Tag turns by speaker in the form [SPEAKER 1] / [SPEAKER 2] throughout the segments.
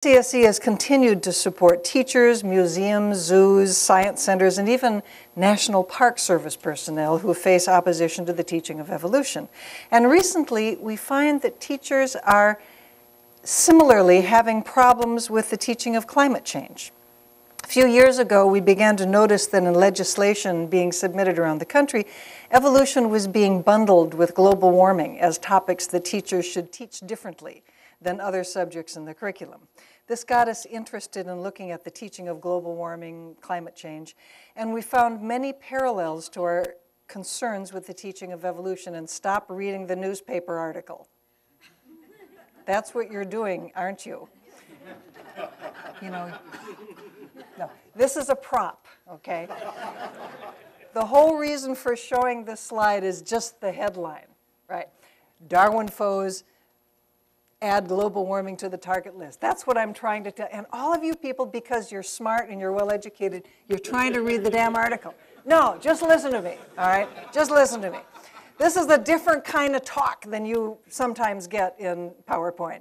[SPEAKER 1] CSE has continued to support teachers, museums, zoos, science centers, and even National Park Service personnel who face opposition to the teaching of evolution. And recently, we find that teachers are similarly having problems with the teaching of climate change. A few years ago, we began to notice that in legislation being submitted around the country, evolution was being bundled with global warming as topics that teachers should teach differently than other subjects in the curriculum. This got us interested in looking at the teaching of global warming, climate change, and we found many parallels to our concerns with the teaching of evolution. And stop reading the newspaper article. That's what you're doing, aren't you? You know, no, this is a prop, okay? The whole reason for showing this slide is just the headline, right? Darwin foes add global warming to the target list. That's what I'm trying to tell. And all of you people, because you're smart and you're well educated, you're trying to read the damn article. No, just listen to me, all right? Just listen to me. This is a different kind of talk than you sometimes get in PowerPoint.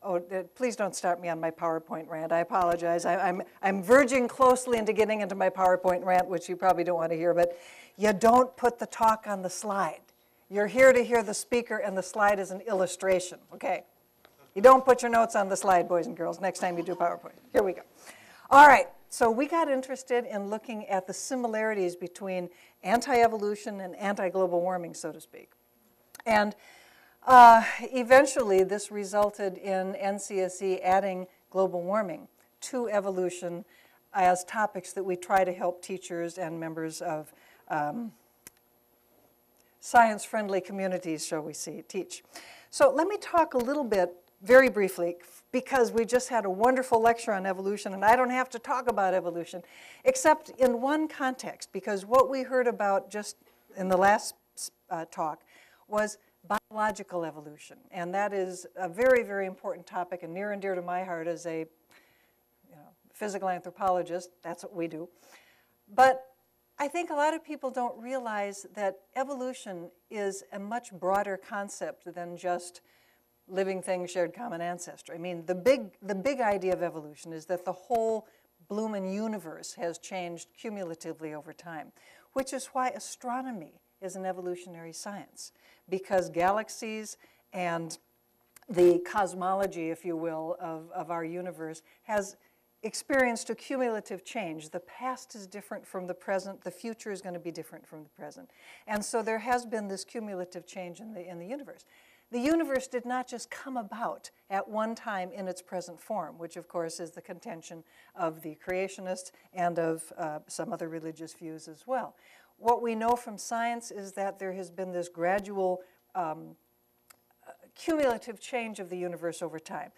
[SPEAKER 1] Oh, please don't start me on my PowerPoint rant. I apologize. I'm verging closely into getting into my PowerPoint rant, which you probably don't want to hear, but you don't put the talk on the slide. You're here to hear the speaker, and the slide is an illustration, okay? You don't put your notes on the slide, boys and girls, next time you do PowerPoint. Here we go. All right, so we got interested in looking at the similarities between anti-evolution and anti-global warming, so to speak. And eventually, this resulted in NCSE adding global warming to evolution as topics that we try to help teachers and members of science-friendly communities, shall we say, teach. So let me talk a little bit, very briefly, because we just had a wonderful lecture on evolution, and I don't have to talk about evolution, except in one context, because what we heard about just in the last talk was biological evolution. And that is a very, very important topic and near and dear to my heart as a physical anthropologist. That's what we do. But I think a lot of people don't realize that evolution is a much broader concept than just living things shared common ancestry. I mean, the big idea of evolution is that the whole bloomin' universe has changed cumulatively over time, which is why astronomy is an evolutionary science, because galaxies and the cosmology, if you will, of our universe has experienced a cumulative change. The past is different from the present. The future is going to be different from the present. And so there has been this cumulative change in the universe. The universe did not just come about at one time in its present form, which of course is the contention of the Creationists and of some other religious views as well. What we know from science is that there has been this gradual cumulative change of the universe over time.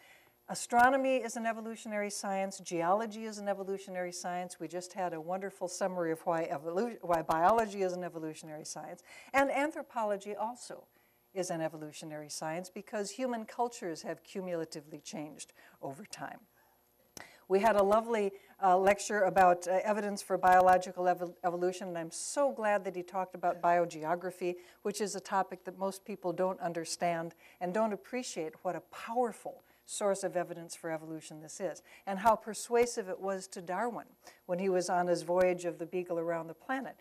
[SPEAKER 1] Astronomy is an evolutionary science. Geology is an evolutionary science. We just had a wonderful summary of why biology is an evolutionary science. And anthropology also is an evolutionary science because human cultures have cumulatively changed over time. We had a lovely lecture about evidence for biological evolution, and I'm so glad that he talked about biogeography, which is a topic that most people don't understand and don't appreciate what a powerful source of evidence for evolution this is, and how persuasive it was to Darwin when he was on his voyage of the Beagle around the planet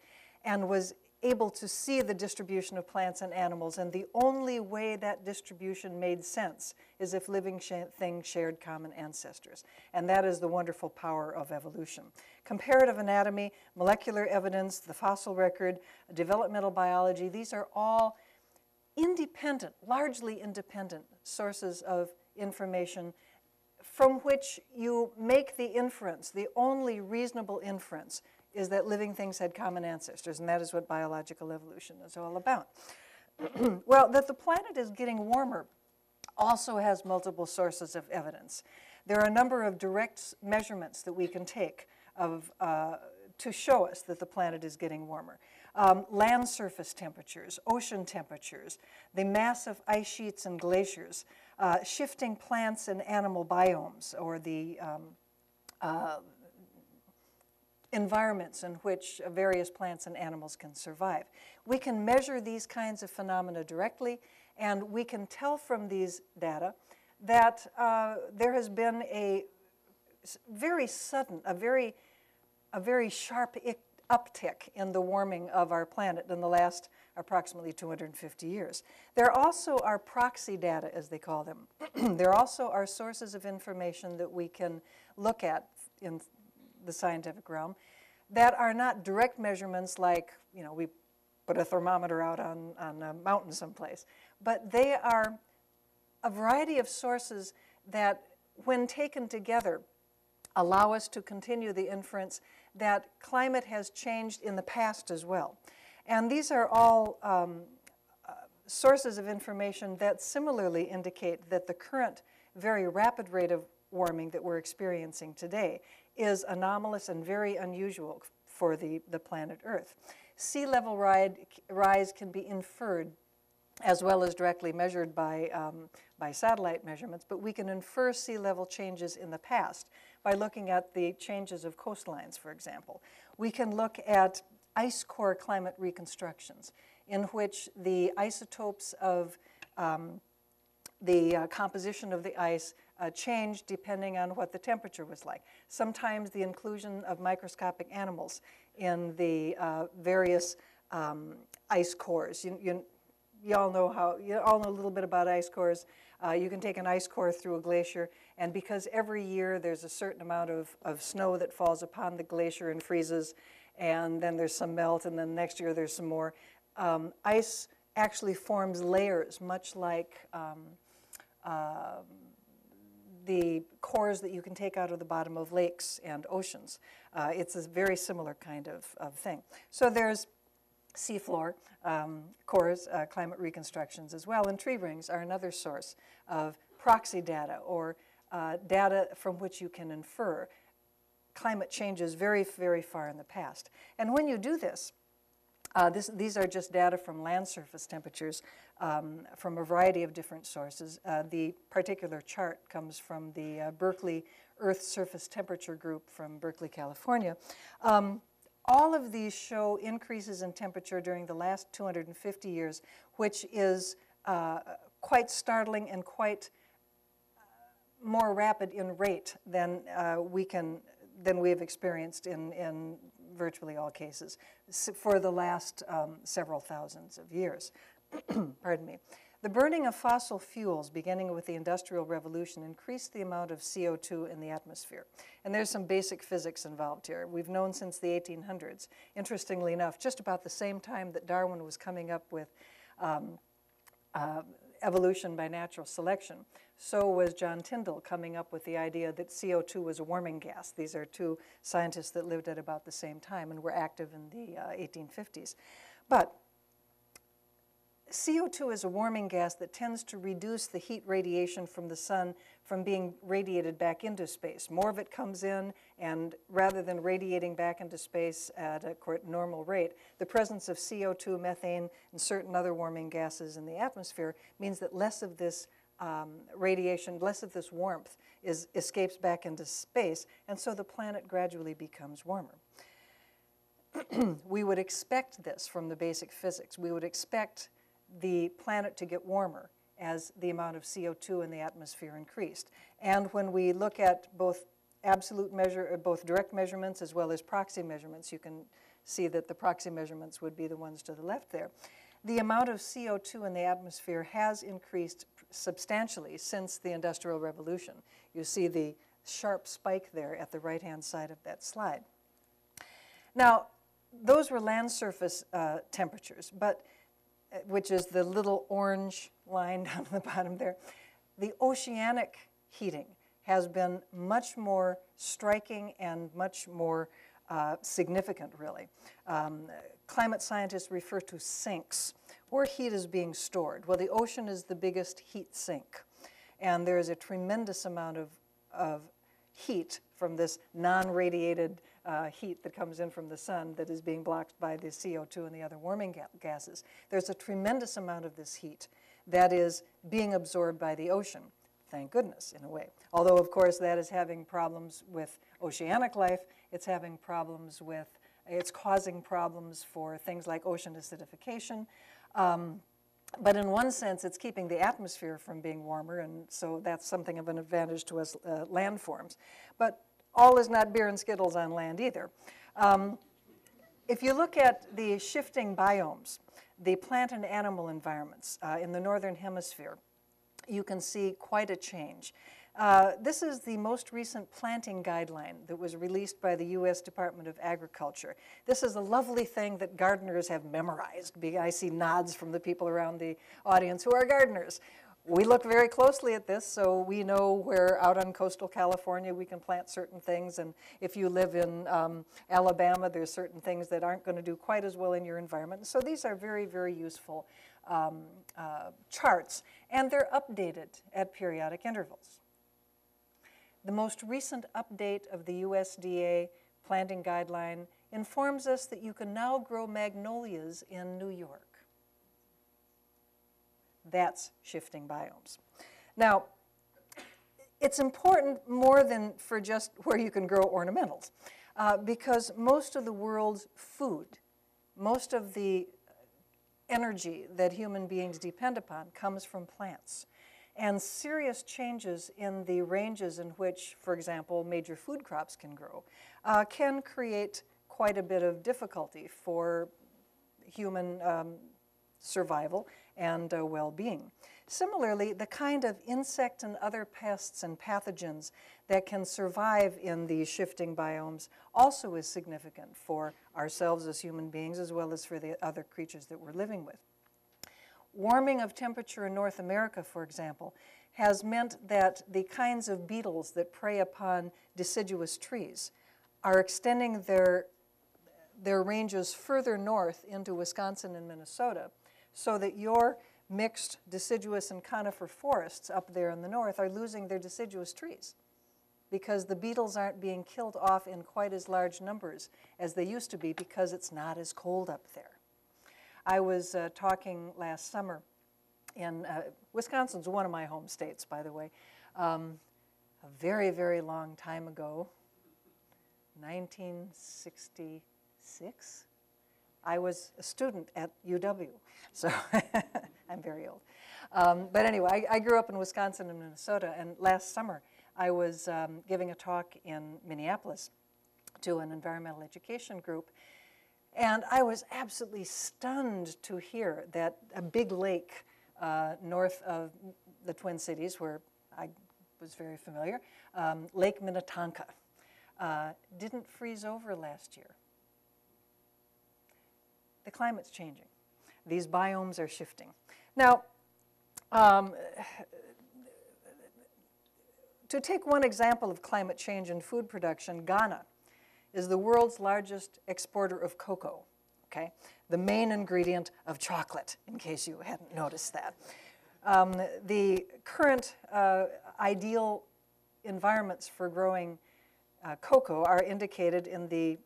[SPEAKER 1] and was able to see the distribution of plants and animals, and the only way that distribution made sense is if living things shared common ancestors. And that is the wonderful power of evolution. Comparative anatomy, molecular evidence, the fossil record, developmental biology, these are all independent, largely independent sources of information from which you make the inference, the only reasonable inference is that living things had common ancestors, and that is what biological evolution is all about. Well, that the planet is getting warmer also has multiple sources of evidence. There are a number of direct measurements that we can take to show us that the planet is getting warmer. Land surface temperatures, ocean temperatures, the mass of ice sheets and glaciers, shifting plants and animal biomes, or the environments in which various plants and animals can survive. We can measure these kinds of phenomena directly, and we can tell from these data that there has been a very sudden, a very sharp uptick in the warming of our planet in the last approximately 250 years. There also are proxy data, as they call them. There also are sources of information that we can look at in the scientific realm that are not direct measurements like, you know, we put a thermometer out on a mountain someplace, but they are a variety of sources that, when taken together, allow us to continue the inference that climate has changed in the past as well. And these are all sources of information that similarly indicate that the current very rapid rate of warming that we're experiencing today is anomalous and very unusual for the planet Earth. Sea level rise can be inferred as well as directly measured by satellite measurements, but we can infer sea level changes in the past by looking at the changes of coastlines, for example. We can look at ice core climate reconstructions, in which the isotopes of the composition of the ice changed depending on what the temperature was like. Sometimes the inclusion of microscopic animals in the various ice cores. You all know a little bit about ice cores. You can take an ice core through a glacier, and because every year there's a certain amount of snow that falls upon the glacier and freezes, and then there's some melt, and then next year there's some more, ice actually forms layers, much like the cores that you can take out of the bottom of lakes and oceans. It's a very similar kind of thing. So there's seafloor cores, climate reconstructions as well, and tree rings are another source of proxy data, or data from which you can infer climate changes very, very far in the past. And when you do this, these are just data from land surface temperatures from a variety of different sources. The particular chart comes from the Berkeley Earth Surface Temperature Group from Berkeley, California. All of these show increases in temperature during the last 250 years, which is quite startling and quite more rapid in rate than we have experienced in virtually all cases for the last several thousands of years. Pardon me. The burning of fossil fuels, beginning with the Industrial Revolution, increased the amount of CO2 in the atmosphere. And there's some basic physics involved here. We've known since the 1800s. Interestingly enough, just about the same time that Darwin was coming up with evolution by natural selection, so was John Tyndall coming up with the idea that CO2 was a warming gas. These are two scientists that lived at about the same time and were active in the 1850s. But CO2 is a warming gas that tends to reduce the heat radiation from the sun from being radiated back into space. More of it comes in, and rather than radiating back into space at a normal rate, the presence of CO2, methane, and certain other warming gases in the atmosphere means that less of this radiation, less of this warmth escapes back into space, and so the planet gradually becomes warmer. We would expect this from the basic physics. We would expect the planet to get warmer as the amount of CO2 in the atmosphere increased. And when we look at both both direct measurements as well as proxy measurements, you can see that the proxy measurements would be the ones to the left there. The amount of CO2 in the atmosphere has increased substantially since the Industrial Revolution. You see the sharp spike there at the right-hand side of that slide. Now, those were land surface temperatures, but which is the little orange line down the bottom there. The oceanic heating has been much more striking and much more significant, really. Climate scientists refer to sinks, where heat is being stored. Well, the ocean is the biggest heat sink, and there is a tremendous amount of heat from this non-radiated heat that comes in from the sun that is being blocked by the CO2 and the other warming gases. There's a tremendous amount of this heat that is being absorbed by the ocean. Thank goodness, in a way. Although, of course, that is having problems with oceanic life. It's having problems with, it's causing problems for things like ocean acidification. But in one sense, it's keeping the atmosphere from being warmer, and so that's something of an advantage to us landforms. But all is not beer and Skittles on land either. If you look at the shifting biomes, the plant and animal environments in the northern hemisphere, you can see quite a change. This is the most recent planting guideline that was released by the U.S. Department of Agriculture. This is a lovely thing that gardeners have memorized. I see nods from the people around the audience who are gardeners. We look very closely at this, so we know where out on coastal California we can plant certain things, and if you live in Alabama, there's certain things that aren't going to do quite as well in your environment. So these are very, very useful charts, and they're updated at periodic intervals. The most recent update of the USDA planting guideline informs us that you can now grow magnolias in New York. That's shifting biomes. Now, it's important more than for just where you can grow ornamentals, because most of the world's food, most of the energy that human beings depend upon comes from plants. And serious changes in the ranges in which, for example, major food crops can grow, can create quite a bit of difficulty for human survival and well-being. Similarly, the kind of insect and other pests and pathogens that can survive in these shifting biomes also is significant for ourselves as human beings, as well as for the other creatures that we're living with. Warming of temperature in North America, for example, has meant that the kinds of beetles that prey upon deciduous trees are extending their ranges further north into Wisconsin and Minnesota, so that your mixed deciduous and conifer forests up there in the north are losing their deciduous trees because the beetles aren't being killed off in quite as large numbers as they used to be because it's not as cold up there. I was talking last summer in Wisconsin's one of my home states, by the way, a very, very long time ago, 1966. I was a student at UW, so I'm very old. But anyway, I grew up in Wisconsin and Minnesota, and last summer I was giving a talk in Minneapolis to an environmental education group, and I was absolutely stunned to hear that a big lake north of the Twin Cities, where I was very familiar, Lake Minnetonka, didn't freeze over last year. The climate's changing. These biomes are shifting. Now, to take one example of climate change in food production, Ghana is the world's largest exporter of cocoa, okay? The main ingredient of chocolate, in case you hadn't noticed that. The current ideal environments for growing cocoa are indicated in the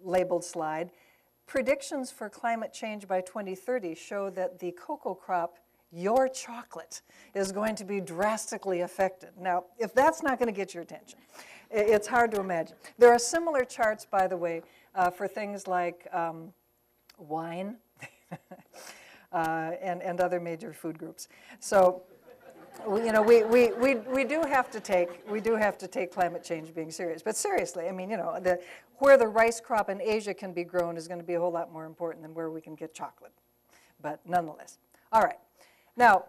[SPEAKER 1] labeled slide. Predictions for climate change by 2030 show that the cocoa crop, your chocolate, is going to be drastically affected. Now, if that's not going to get your attention, it's hard to imagine. There are similar charts, by the way, for things like wine and other major food groups. So, you know, we do have to take climate change being serious. But seriously, I mean, you know, where the rice crop in Asia can be grown is going to be a whole lot more important than where we can get chocolate. But nonetheless, all right. Now,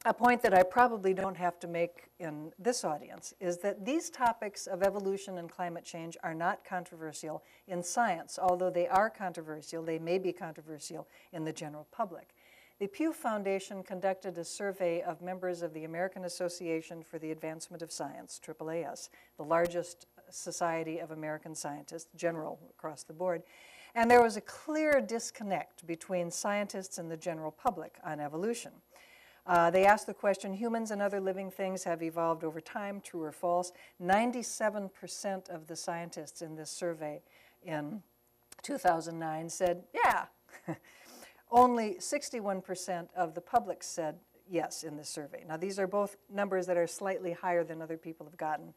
[SPEAKER 1] a point that I probably don't have to make in this audience is that these topics of evolution and climate change are not controversial in science. Although they are controversial, they may be controversial in the general public. The Pew Foundation conducted a survey of members of the American Association for the Advancement of Science, AAAS, the largest society of American scientists, general across the board, and there was a clear disconnect between scientists and the general public on evolution. They asked the question, humans and other living things have evolved over time, true or false? 97% of the scientists in this survey in 2009 said, yeah. Only 61% of the public said yes in this survey. Now, these are both numbers that are slightly higher than other people have gotten,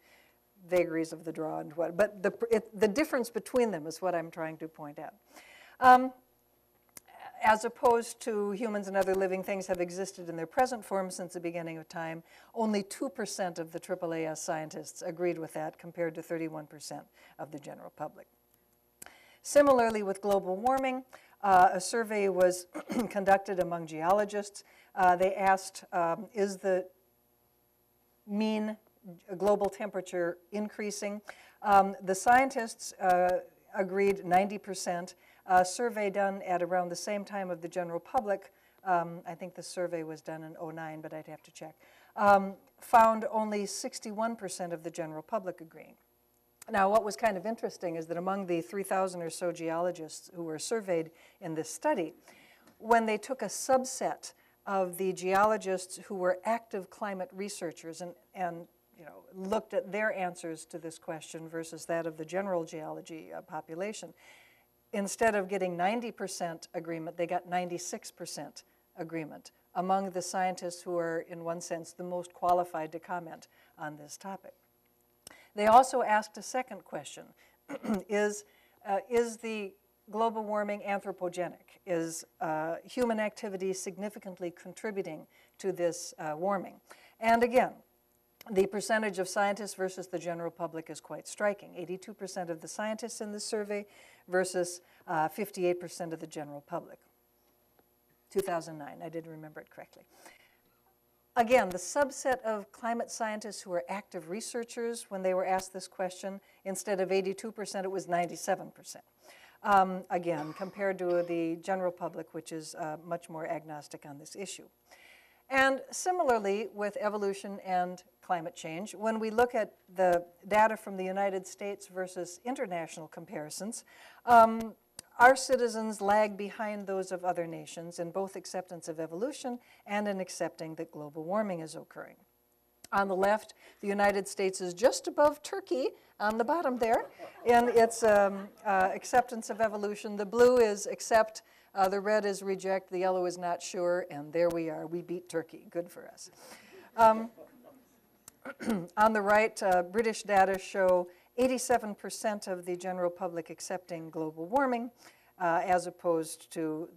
[SPEAKER 1] vagaries of the draw and what, but the difference between them is what I'm trying to point out. as opposed to humans and other living things have existed in their present form since the beginning of time. Only 2% of the AAAS scientists agreed with that, compared to 31% of the general public. Similarly, with global warming, a survey was conducted among geologists. They asked, is the mean global temperature increasing? The scientists agreed 90%. A survey done at around the same time of the general public, I think the survey was done in '09, but I'd have to check, found only 61% of the general public agreeing. Now, what was kind of interesting is that among the 3,000 or so geologists who were surveyed in this study, when they took a subset of the geologists who were active climate researchers and looked at their answers to this question versus that of the general geology population, instead of getting 90% agreement, they got 96% agreement among the scientists who are, in one sense, the most qualified to comment on this topic. They also asked a second question. Is the global warming anthropogenic? Is human activity significantly contributing to this warming? And again, the percentage of scientists versus the general public is quite striking. 82% of the scientists in this survey versus 58% of the general public. 2009, I did remember it correctly. Again, the subset of climate scientists who are active researchers, when they were asked this question, instead of 82%, it was 97%. Again, compared to the general public, which is much more agnostic on this issue. And similarly, with evolution and climate change, when we look at the data from the United States versus international comparisons, our citizens lag behind those of other nations in both acceptance of evolution and in accepting that global warming is occurring. On the left, the United States is just above Turkey on the bottom there in its acceptance of evolution. The blue is accept, the red is reject, the yellow is not sure, and there we are. We beat Turkey. Good for us. On the right, British data show 87% of the general public accepting global warming, as opposed to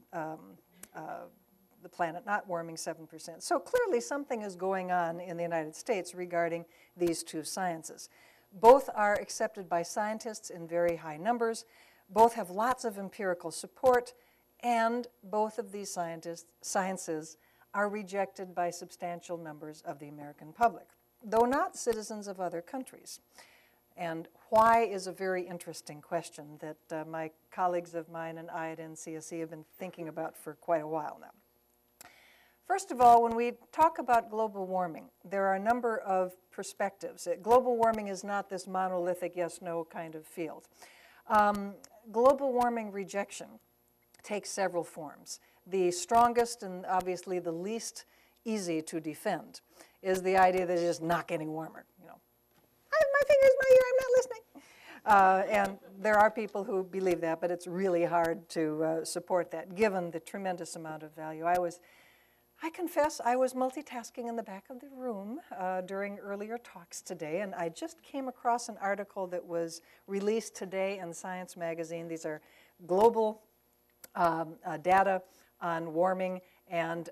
[SPEAKER 1] the planet not warming 7%. So clearly something is going on in the United States regarding these two sciences. Both are accepted by scientists in very high numbers. Both have lots of empirical support, and both of these sciences are rejected by substantial numbers of the American public, though not citizens of other countries. And why is a very interesting question that my colleagues of mine and I at NCSE have been thinking about for quite a while now. First of all, when we talk about global warming, there are a number of perspectives. Global warming is not this monolithic yes-no kind of field. Global warming rejection takes several forms. The strongest and obviously the least easy to defend is the idea that it is not getting warmer. My finger's my ear, I'm not listening. And there are people who believe that, but it's really hard to support that, given the tremendous amount of value. I confess I was multitasking in the back of the room during earlier talks today, and I just came across an article that was released today in Science magazine. These are global data on warming, and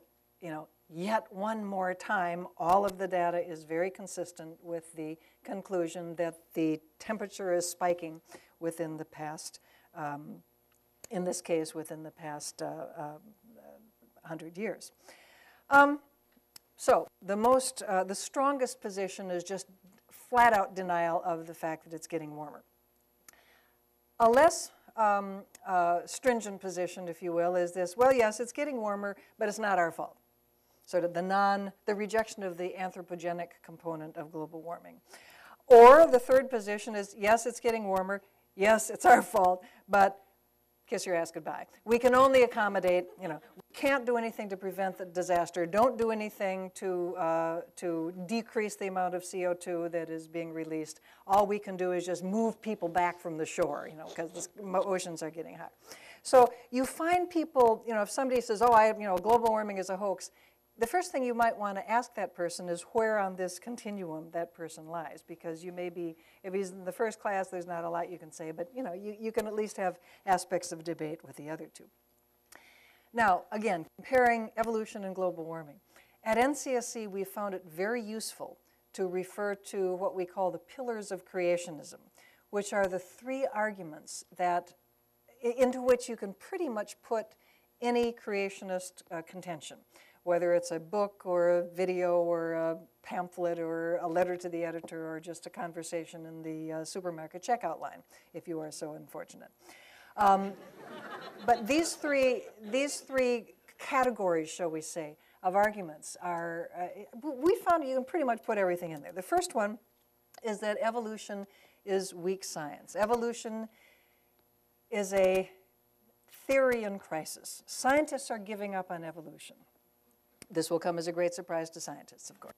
[SPEAKER 1] yet one more time, all of the data is very consistent with the conclusion that the temperature is spiking within the past, in this case, within the past 100 years. So the strongest position is just flat-out denial of the fact that it's getting warmer. A less stringent position, if you will, is this: well, yes, it's getting warmer, but it's not our fault. Sort of the rejection of the anthropogenic component of global warming. Or the third position is, yes, it's getting warmer, yes, it's our fault, but kiss your ass goodbye. We can only accommodate, we can't do anything to prevent the disaster. Don't do anything to decrease the amount of CO2 that is being released. All we can do is just move people back from the shore, because the oceans are getting hot. So you find people, if somebody says, global warming is a hoax, the first thing you might want to ask that person is where on this continuum that person lies, because you may be, if he's in the first class, there's not a lot you can say, but you can at least have aspects of debate with the other two. Now, again, comparing evolution and global warming. At NCSC, we found it very useful to refer to what we call the pillars of creationism, which are the three arguments that, into which you can pretty much put any creationist contention, whether it's a book or a video or a pamphlet or a letter to the editor or just a conversation in the supermarket checkout line, if you are so unfortunate. But these three categories, shall we say, of arguments are, we found you can pretty much put everything in there. The first one is that evolution is weak science. Evolution is a theory in crisis. Scientists are giving up on evolution. This will come as a great surprise to scientists, of course.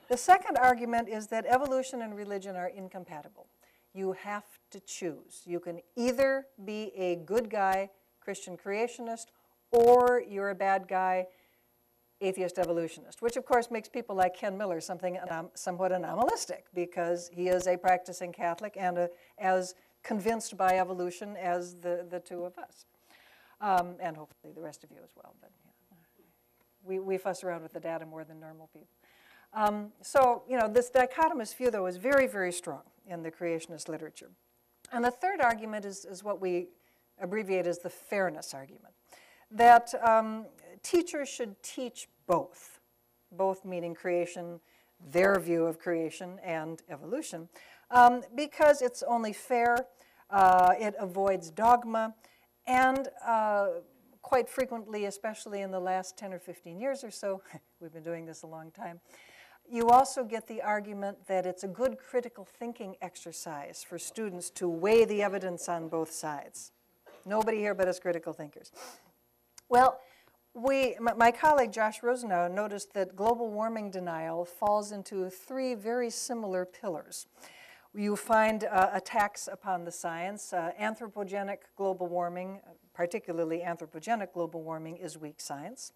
[SPEAKER 1] The second argument is that evolution and religion are incompatible. You have to choose. You can either be a good guy, Christian creationist, or you're a bad guy, atheist evolutionist, which of course makes people like Ken Miller somewhat anomalistic, because he is a practicing Catholic and as convinced by evolution as the two of us, and hopefully the rest of you as well. But yeah, we fuss around with the data more than normal people. So this dichotomous view, though, is very, very strong in the creationist literature. And the third argument is what we abbreviate as the fairness argument, that teachers should teach both meaning creation, their view of creation, and evolution, because it's only fair, it avoids dogma, and quite frequently, especially in the last 10 or 15 years or so, we've been doing this a long time, you also get the argument that it's a good critical thinking exercise for students to weigh the evidence on both sides. Nobody here but us critical thinkers. Well, my colleague Josh Rosenau noticed that global warming denial falls into three very similar pillars. You find attacks upon the science. Anthropogenic global warming, particularly anthropogenic global warming, is weak science.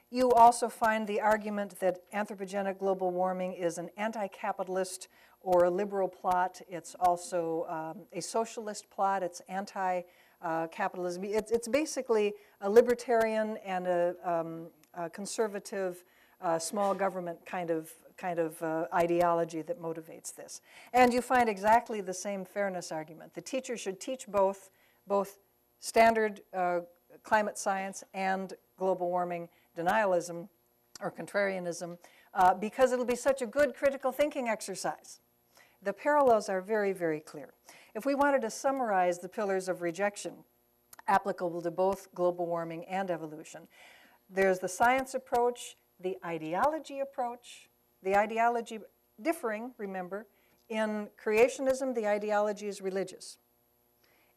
[SPEAKER 1] You also find the argument that anthropogenic global warming is an anti-capitalist or a liberal plot. It's also a socialist plot. It's anti-capitalism. It's basically a libertarian and a conservative small government kind of ideology that motivates this. And you find exactly the same fairness argument. The teacher should teach both standard climate science and global warming denialism or contrarianism because it'll be such a good critical thinking exercise. The parallels are very, very clear. If we wanted to summarize the pillars of rejection applicable to both global warming and evolution, there's the science approach, the ideology approach, the ideology differing, remember. In creationism, the ideology is religious.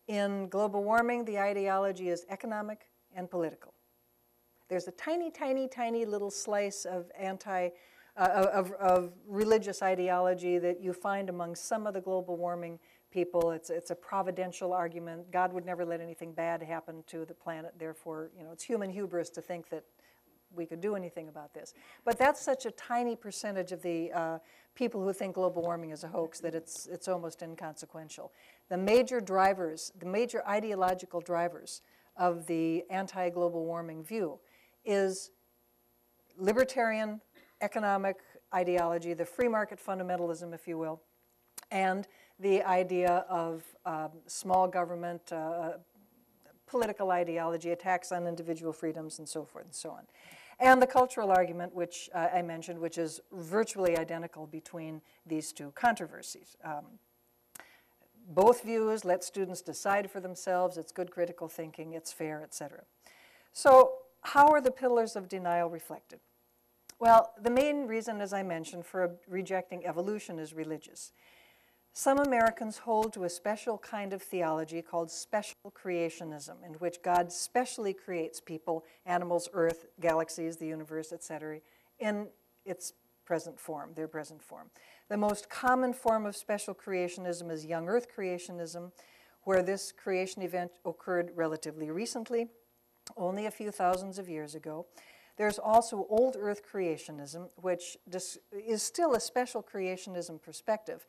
[SPEAKER 1] In global warming, the ideology is economic and political. There's a tiny, tiny, tiny little slice of religious ideology that you find among some of the global warming people. It's a providential argument. God would never let anything bad happen to the planet. Therefore, it's human hubris to think that we could do anything about this. But that's such a tiny percentage of the people who think global warming is a hoax that it's almost inconsequential. The major drivers, the major ideological drivers of the anti-global warming view is libertarian economic ideology, the free market fundamentalism, if you will, and the idea of small government, political ideology, attacks on individual freedoms, and so forth and so on. And the cultural argument, which I mentioned, which is virtually identical between these two controversies. Both views let students decide for themselves. It's good critical thinking. It's fair, etc. So how are the pillars of denial reflected? Well, the main reason, as I mentioned, for rejecting evolution is religious. Some Americans hold to a special kind of theology called special creationism, in which God specially creates people, animals, earth, galaxies, the universe, etc., in its present form, their present form. The most common form of special creationism is young earth creationism, where this creation event occurred relatively recently, only a few thousands of years ago. There's also old earth creationism, which is still a special creationism perspective.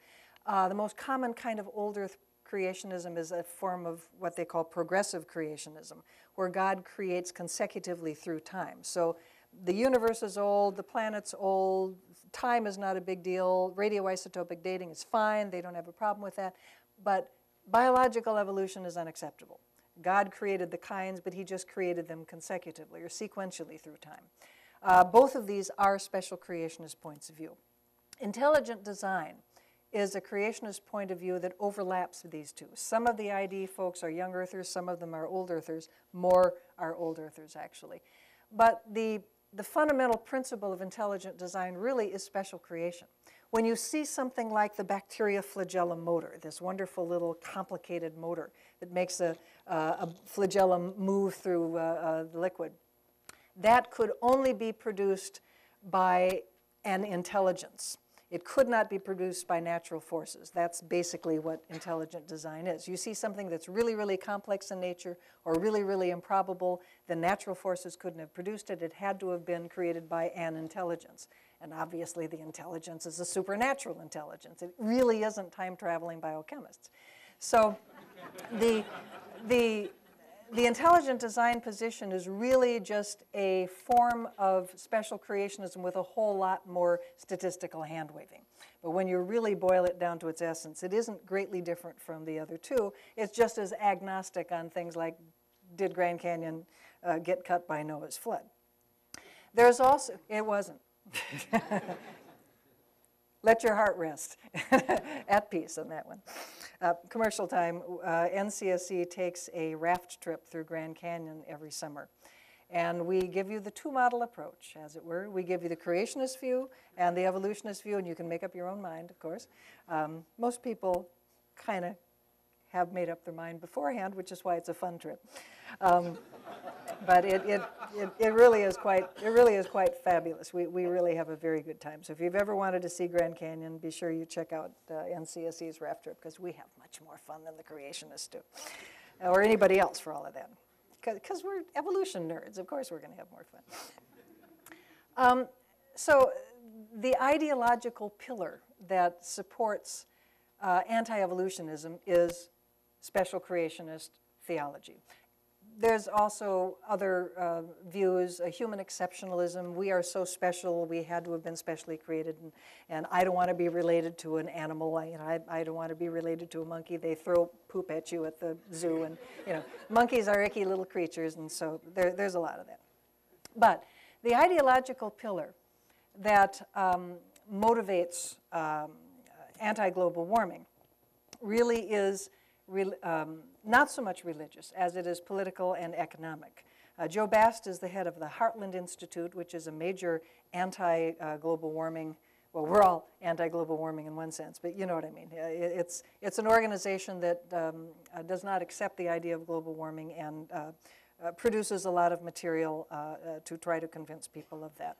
[SPEAKER 1] The most common kind of old earth creationism is a form of what they call progressive creationism, where God creates consecutively through time. So the universe is old, the planet's old, time is not a big deal, radioisotopic dating is fine, they don't have a problem with that, but biological evolution is unacceptable. God created the kinds, but he just created them consecutively or sequentially through time. Both of these are special creationist points of view. Intelligent design is a creationist point of view that overlaps these two. Some of the ID folks are young earthers, some of them are old earthers, more are old earthers actually. But the fundamental principle of intelligent design really is special creation. When you see something like the bacteria flagellum motor, this wonderful little complicated motor that makes a flagellum move through the liquid, that could only be produced by an intelligence. It could not be produced by natural forces. That's basically what intelligent design is. You see something that's really, really complex in nature or really, really improbable, the natural forces couldn't have produced it. It had to have been created by an intelligence. And obviously the intelligence is a supernatural intelligence. It really isn't time-traveling biochemists. So the intelligent design position is really just a form of special creationism with a whole lot more statistical hand-waving. But when you really boil it down to its essence, it isn't greatly different from the other two. It's just as agnostic on things like, did Grand Canyon get cut by Noah's flood? There's also, it wasn't. Let your heart rest. At peace on that one. Commercial time, NCSE takes a raft trip through Grand Canyon every summer. And we give you the two-model approach, as it were. We give you the creationist view and the evolutionist view, and you can make up your own mind, of course. Most people kind of have made up their mind beforehand, which is why it's a fun trip. But it really is quite fabulous. We really have a very good time. So if you've ever wanted to see Grand Canyon, be sure you check out NCSE's raft trip, because we have much more fun than the creationists do, or anybody else for all of that. Because we're evolution nerds, of course we're going to have more fun. So the ideological pillar that supports anti-evolutionism is special creationist theology. There's also other views, human exceptionalism. We are so special, we had to have been specially created, and I don't want to be related to an animal. I don't want to be related to a monkey. They throw poop at you at the zoo, and monkeys are icky little creatures, and so there's a lot of that. But the ideological pillar that motivates anti-global warming really is not so much religious as it is political and economic. Joe Bast is the head of the Heartland Institute, which is a major anti-global warming, well, we're all anti-global warming in one sense, but you know what I mean. It's an organization that does not accept the idea of global warming and produces a lot of material to try to convince people of that.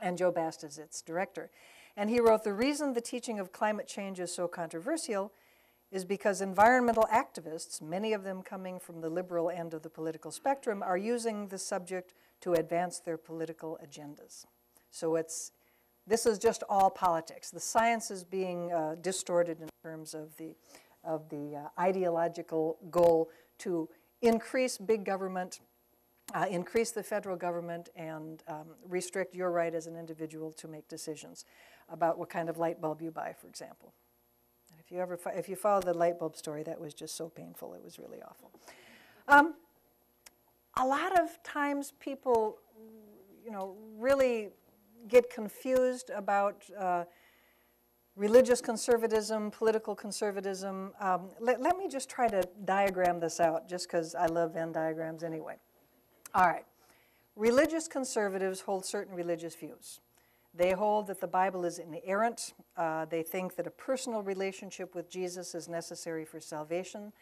[SPEAKER 1] And Joe Bast is its director. And he wrote, "The reason the teaching of climate change is so controversial is because environmental activists, many of them coming from the liberal end of the political spectrum, are using the subject to advance their political agendas." So this is just all politics. The science is being distorted in terms of the ideological goal to increase big government, increase the federal government, and restrict your right as an individual to make decisions about what kind of light bulb you buy, for example. And if you follow the light bulb story, that was just so painful. It was really awful. A lot of times people, really get confused about religious conservatism, political conservatism. Let me just try to diagram this out, just because I love Venn diagrams anyway. All right. Religious conservatives hold certain religious views. They hold that the Bible is inerrant. They think that a personal relationship with Jesus is necessary for salvation.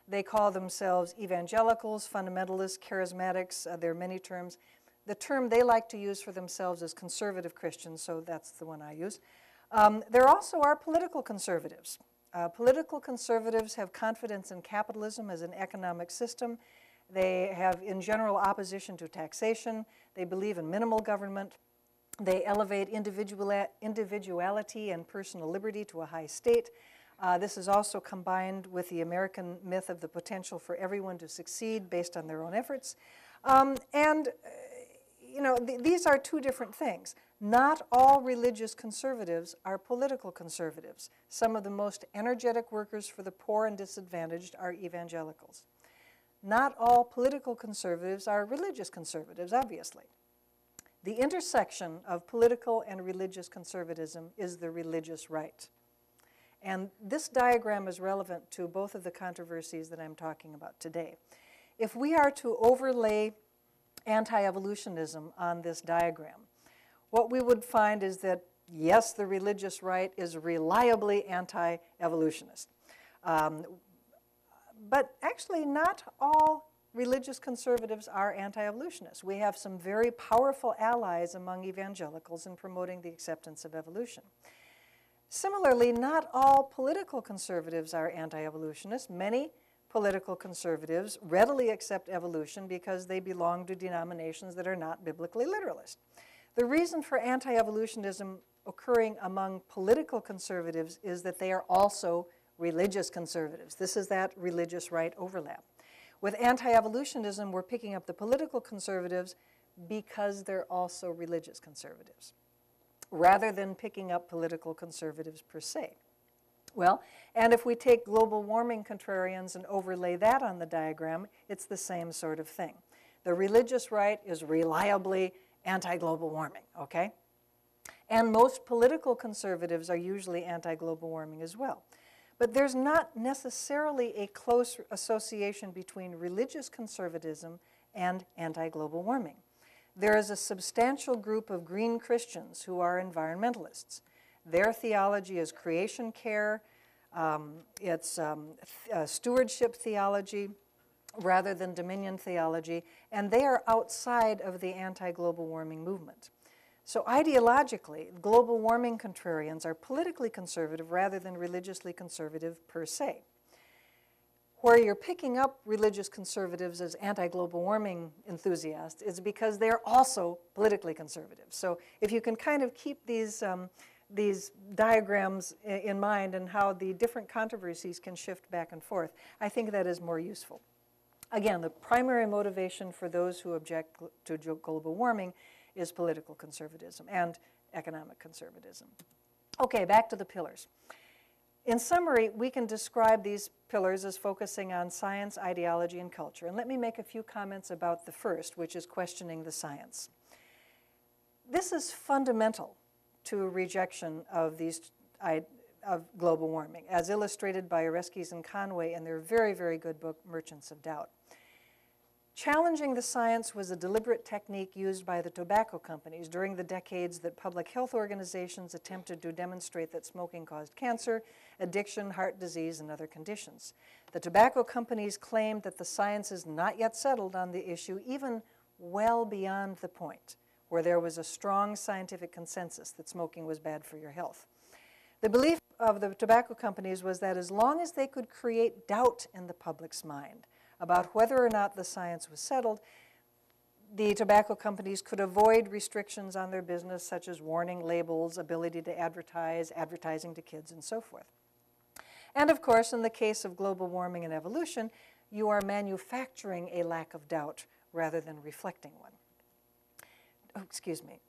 [SPEAKER 1] They call themselves evangelicals, fundamentalists, charismatics. There are many terms. The term they like to use for themselves is conservative Christians, so that's the one I use. There also are political conservatives. Political conservatives have confidence in capitalism as an economic system. They have, in general, opposition to taxation. They believe in minimal government. They elevate individuality and personal liberty to a high state. This is also combined with the American myth of the potential for everyone to succeed based on their own efforts. These are two different things. Not all religious conservatives are political conservatives. Some of the most energetic workers for the poor and disadvantaged are evangelicals. Not all political conservatives are religious conservatives, obviously. The intersection of political and religious conservatism is the religious right. And this diagram is relevant to both of the controversies that I'm talking about today. If we are to overlay anti-evolutionism on this diagram, what we would find is that, yes, the religious right is reliably anti-evolutionist. But actually, not all religious conservatives are anti-evolutionists. We have some very powerful allies among evangelicals in promoting the acceptance of evolution. Similarly, not all political conservatives are anti-evolutionists. Many political conservatives readily accept evolution because they belong to denominations that are not biblically literalist. The reason for anti-evolutionism occurring among political conservatives is that they are also religious conservatives. This is that religious right overlap. With anti-evolutionism, we're picking up the political conservatives because they're also religious conservatives, rather than picking up political conservatives per se. Well, and if we take global warming contrarians and overlay that on the diagram, it's the same sort of thing. The religious right is reliably anti-global warming, okay? And most political conservatives are usually anti-global warming as well. But there's not necessarily a close association between religious conservatism and anti-global warming. There is a substantial group of green Christians who are environmentalists. Their theology is creation care, it's stewardship theology rather than dominion theology, and they are outside of the anti-global warming movement. So ideologically, global warming contrarians are politically conservative rather than religiously conservative per se. Where you're picking up religious conservatives as anti-global warming enthusiasts is because they're also politically conservative. So if you can kind of keep these diagrams in mind and how the different controversies can shift back and forth, I think that is more useful. Again, the primary motivation for those who object to global warming is political conservatism and economic conservatism. Okay, back to the pillars. In summary, we can describe these pillars as focusing on science, ideology, and culture. And let me make a few comments about the first, which is questioning the science. This is fundamental to a rejection of of global warming, as illustrated by Oreskes and Conway in their very, very good book, Merchants of Doubt. Challenging the science was a deliberate technique used by the tobacco companies during the decades that public health organizations attempted to demonstrate that smoking caused cancer, addiction, heart disease, and other conditions. The tobacco companies claimed that the science is not yet settled on the issue, even well beyond the point where there was a strong scientific consensus that smoking was bad for your health. The belief of the tobacco companies was that as long as they could create doubt in the public's mind about whether or not the science was settled, the tobacco companies could avoid restrictions on their business, such as warning labels, ability to advertise, advertising to kids, and so forth. And of course, in the case of global warming and evolution, you are manufacturing a lack of doubt rather than reflecting one. Oh, excuse me.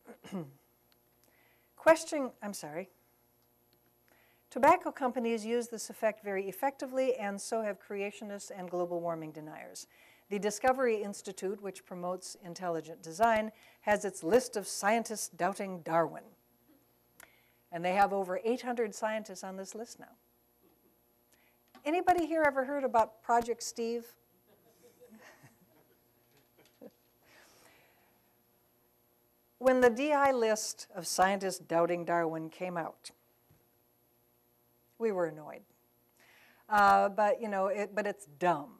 [SPEAKER 1] Tobacco companies use this effect very effectively, and so have creationists and global warming deniers. The Discovery Institute, which promotes intelligent design, has its list of scientists doubting Darwin. And they have over 800 scientists on this list now. Anybody here ever heard about Project Steve? When the DI list of scientists doubting Darwin came out, we were annoyed. But it's dumb.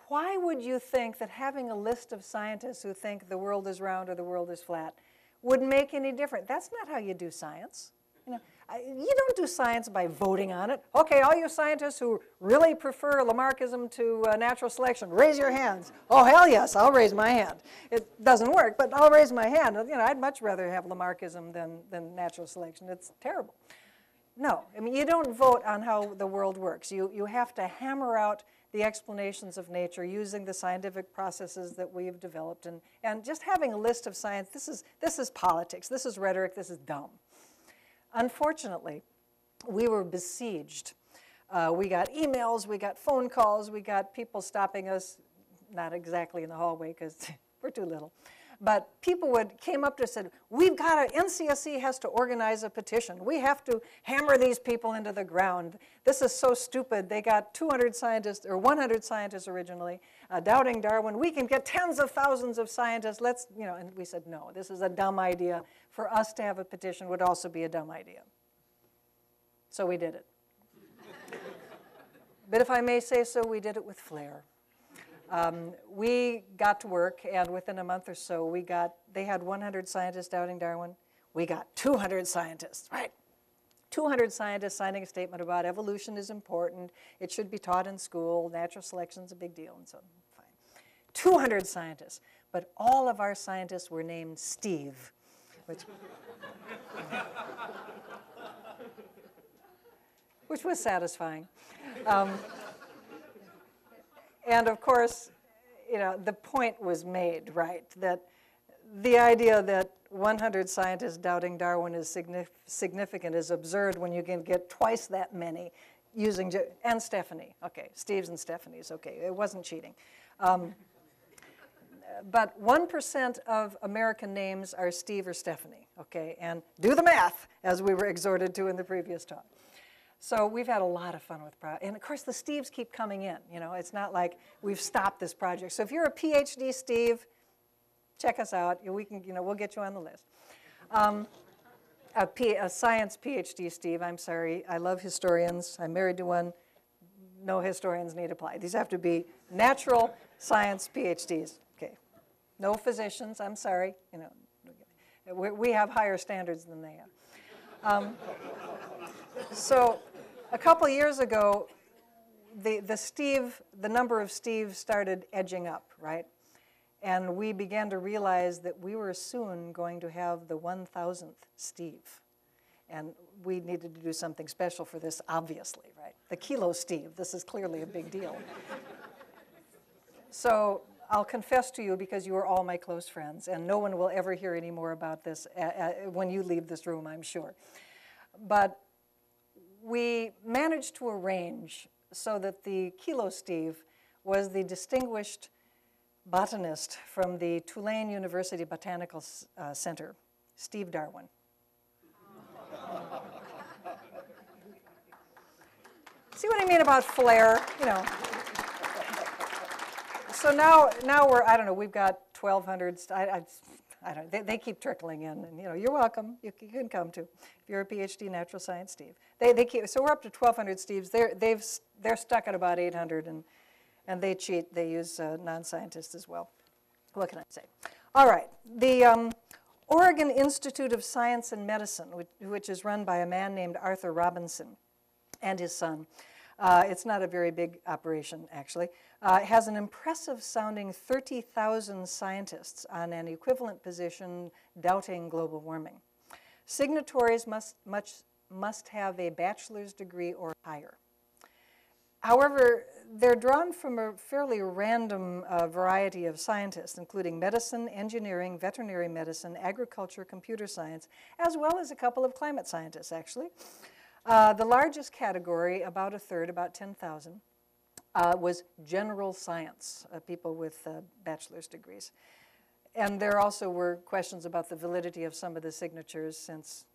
[SPEAKER 1] Why would you think that having a list of scientists who think the world is round or the world is flat would make any difference? That's not how you do science. You don't do science by voting on it. Okay, all you scientists who really prefer Lamarckism to natural selection, raise your hands. Oh, hell yes, I'll raise my hand. It doesn't work, but I'll raise my hand. I'd much rather have Lamarckism than natural selection. It's terrible. No, I mean, you don't vote on how the world works. You have to hammer out the explanations of nature using the scientific processes that we've developed. And just having a list of science, this is politics, this is rhetoric, this is dumb. Unfortunately, we were besieged. We got emails, we got phone calls, we got people stopping us, not exactly in the hallway because we're too little. But people came up to us and said, NCSC has to organize a petition. We have to hammer these people into the ground. This is so stupid. They got 200 scientists, or 100 scientists originally, doubting Darwin. We can get tens of thousands of scientists. And we said, no, this is a dumb idea. For us to have a petition would also be a dumb idea. So we did it. But if I may say so, we did it with flair. We got to work, and within a month or so, they had 100 scientists doubting Darwin. We got 200 scientists, right? 200 scientists signing a statement about evolution is important, it should be taught in school, natural selection is a big deal, and so fine. 200 scientists, but all of our scientists were named Steve, which was satisfying. And of course, the point was made, right, that the idea that 100 scientists doubting Darwin is significant is absurd when you can get twice that many using, and Stephanie, okay, Steve's and Stephanie's, okay, it wasn't cheating. But 1% of American names are Steve or Stephanie, okay, and do the math, as we were exhorted to in the previous talk. So we've had a lot of fun with projects. And of course, the Steves keep coming in. It's not like we've stopped this project. So if you're a PhD Steve, check us out. We'll get you on the list. A science PhD Steve, I'm sorry. I love historians. I'm married to one. No historians need apply. These have to be natural science PhDs. Okay. No physicians, I'm sorry. We have higher standards than they have. So a couple years ago, the number of Steves started edging up, right? And we began to realize that we were soon going to have the 1,000th Steve. And we needed to do something special for this, obviously, right? The kilo Steve, this is clearly a big deal. So I'll confess to you, because you are all my close friends, and no one will ever hear any more about this when you leave this room, I'm sure. But we managed to arrange so that the kilo Steve was the distinguished botanist from the Tulane University Botanical Center, Steve Darwin. See what I mean about flair? So now we're, I don't know, we've got 1,200, I don't know, they keep trickling in, and you're welcome, you can come too, if you're a PhD natural science Steve. So we're up to 1,200 Steves, they're stuck at about 800, and they cheat, they use non-scientists as well. What can I say? All right, the Oregon Institute of Science and Medicine, which is run by a man named Arthur Robinson and his son. It's not a very big operation, actually. It has an impressive sounding 30,000 scientists on an equivalent position doubting global warming. Signatories must have a bachelor's degree or higher. However, they're drawn from a fairly random variety of scientists, including medicine, engineering, veterinary medicine, agriculture, computer science, as well as a couple of climate scientists, actually. The largest category, about a third, about 10,000, was general science, people with bachelor's degrees. And there also were questions about the validity of some of the signatures, since,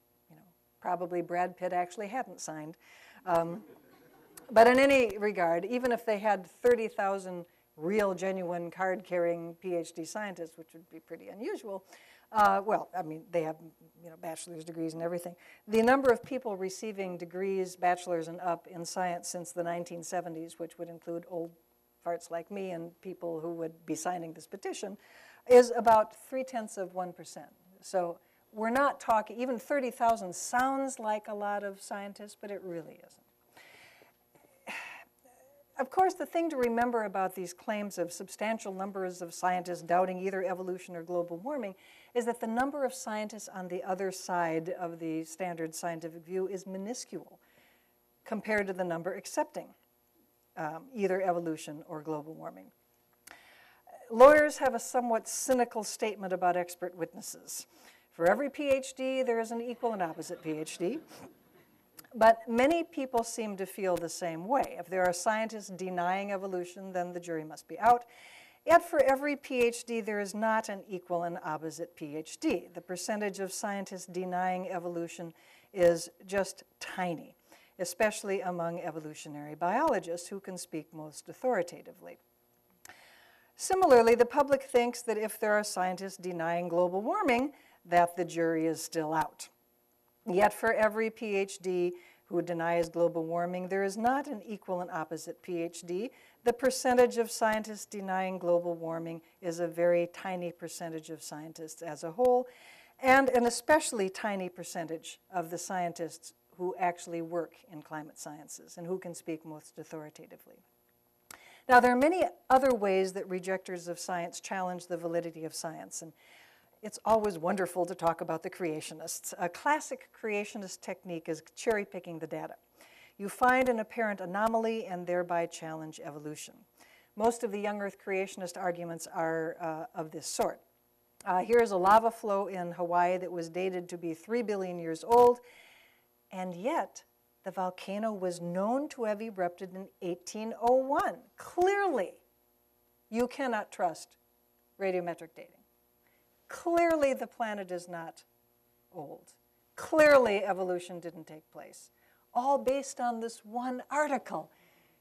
[SPEAKER 1] probably Brad Pitt actually hadn't signed. But in any regard, even if they had 30,000 real, genuine, card-carrying PhD scientists, which would be pretty unusual, well, I mean, they have bachelor's degrees and everything. The number of people receiving degrees, bachelor's and up, in science since the 1970s, which would include old farts like me and people who would be signing this petition, is about 0.3%. So we're not talking, even 30,000 sounds like a lot of scientists, but it really isn't. of course, the thing to remember about these claims of substantial numbers of scientists doubting either evolution or global warming is that the number of scientists on the other side of the standard scientific view is minuscule compared to the number accepting either evolution or global warming. Lawyers have a somewhat cynical statement about expert witnesses. For every PhD, there is an equal and opposite PhD. But many people seem to feel the same way. If there are scientists denying evolution, then the jury must be out. Yet for every PhD, there is not an equal and opposite PhD. The percentage of scientists denying evolution is just tiny, especially among evolutionary biologists who can speak most authoritatively. Similarly, the public thinks that if there are scientists denying global warming, that the jury is still out. Yet for every PhD who denies global warming, there is not an equal and opposite PhD. The percentage of scientists denying global warming is a very tiny percentage of scientists as a whole, and an especially tiny percentage of the scientists who actually work in climate sciences and who can speak most authoritatively. Now, there are many other ways that rejectors of science challenge the validity of science, and it's always wonderful to talk about the creationists. A classic creationist technique is cherry-picking the data. You find an apparent anomaly and thereby challenge evolution. Most of the young Earth creationist arguments are of this sort. Here's a lava flow in Hawaii that was dated to be 3 billion years old, and yet the volcano was known to have erupted in 1801. Clearly, you cannot trust radiometric dating. Clearly, the planet is not old. Clearly, evolution didn't take place. All based on this one article.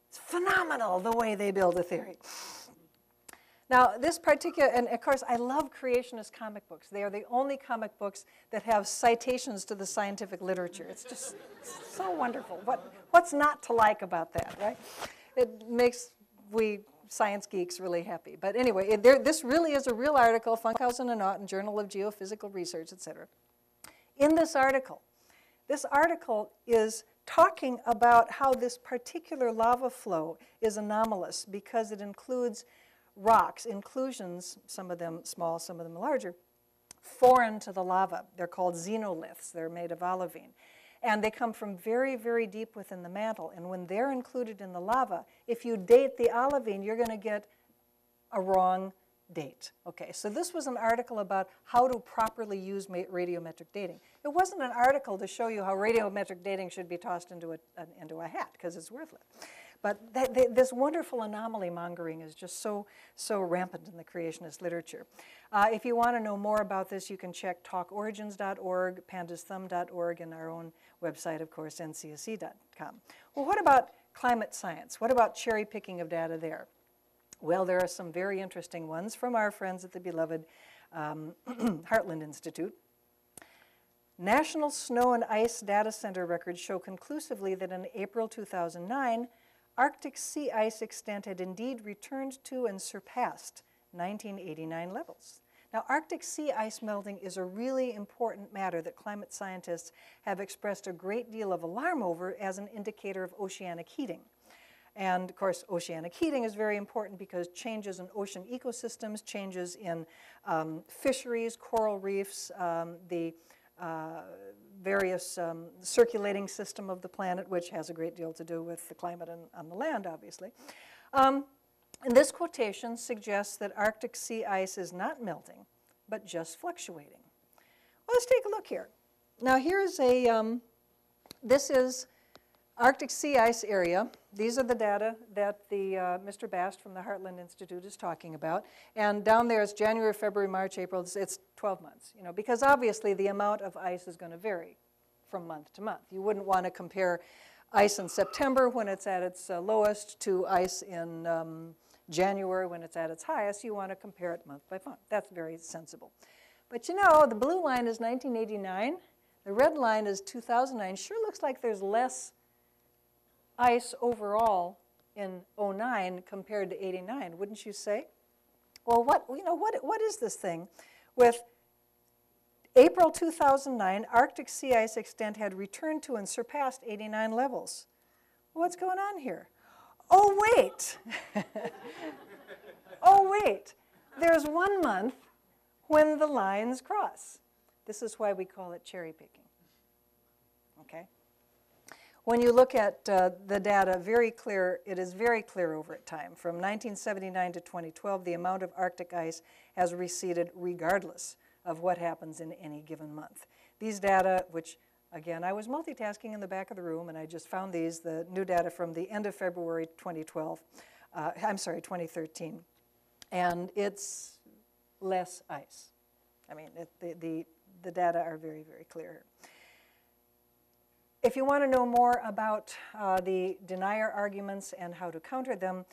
[SPEAKER 1] It's phenomenal the way they build a theory. Now, this particular, and of course, I love creationist comic books. They are the only comic books that have citations to the scientific literature. It's just so wonderful. What's not to like about that, right? It makes we science geeks really happy. But anyway, this really is a real article, Funkhausen and Naughton, Journal of Geophysical Research, etc. In this article is talking about how this particular lava flow is anomalous because it includes rocks, inclusions, some of them small, some of them larger, foreign to the lava. They're called xenoliths. They're made of olivine. And they come from very, very deep within the mantle. And when they're included in the lava, if you date the olivine, you're going to get a wrong date. Okay, so this was an article about how to properly use radiometric dating. It wasn't an article to show you how radiometric dating should be tossed into a hat, because it's worthless. But this wonderful anomaly mongering is just so rampant in the creationist literature. If you want to know more about this, you can check talkorigins.org, pandasthumb.org, and our own website, of course, ncsc.com. Well, what about climate science? What about cherry picking of data there? Well, there are some very interesting ones from our friends at the beloved Heartland Institute. National Snow and Ice Data Center records show conclusively that in April 2009, Arctic sea ice extent had indeed returned to and surpassed 1989 levels. Now, Arctic sea ice melting is a really important matter that climate scientists have expressed a great deal of alarm over as an indicator of oceanic heating. And of course, oceanic heating is very important because changes in ocean ecosystems, changes in fisheries, coral reefs, the various circulating system of the planet, which has a great deal to do with the climate on the land, obviously. And this quotation suggests that Arctic sea ice is not melting, but just fluctuating. Well, let's take a look here. Now, here's this is Arctic sea ice area. These are the data that the Mr. Bast from the Heartland Institute is talking about. And down there is January, February, March, April. It's 12 months, because obviously the amount of ice is going to vary from month to month. You wouldn't want to compare ice in September when it's at its lowest to ice in January when it's at its highest. You want to compare it month by month. That's very sensible. But the blue line is 1989. The red line is 2009. Sure looks like there's less ice overall in 09 compared to 89, wouldn't you say? Well, what is this thing? With April 2009, Arctic sea ice extent had returned to and surpassed 89 levels. What's going on here? Oh, wait. Oh, wait. There's 1 month when the lines cross. This is why we call it cherry picking. Okay? When you look at the data, it is very clear over time. From 1979 to 2012, the amount of Arctic ice has receded regardless of what happens in any given month. These data, which, again, I was multitasking in the back of the room, and I just found the new data from the end of February 2013. And it's less ice. I mean, the data are very, very clear. If you want to know more about the denier arguments and how to counter them,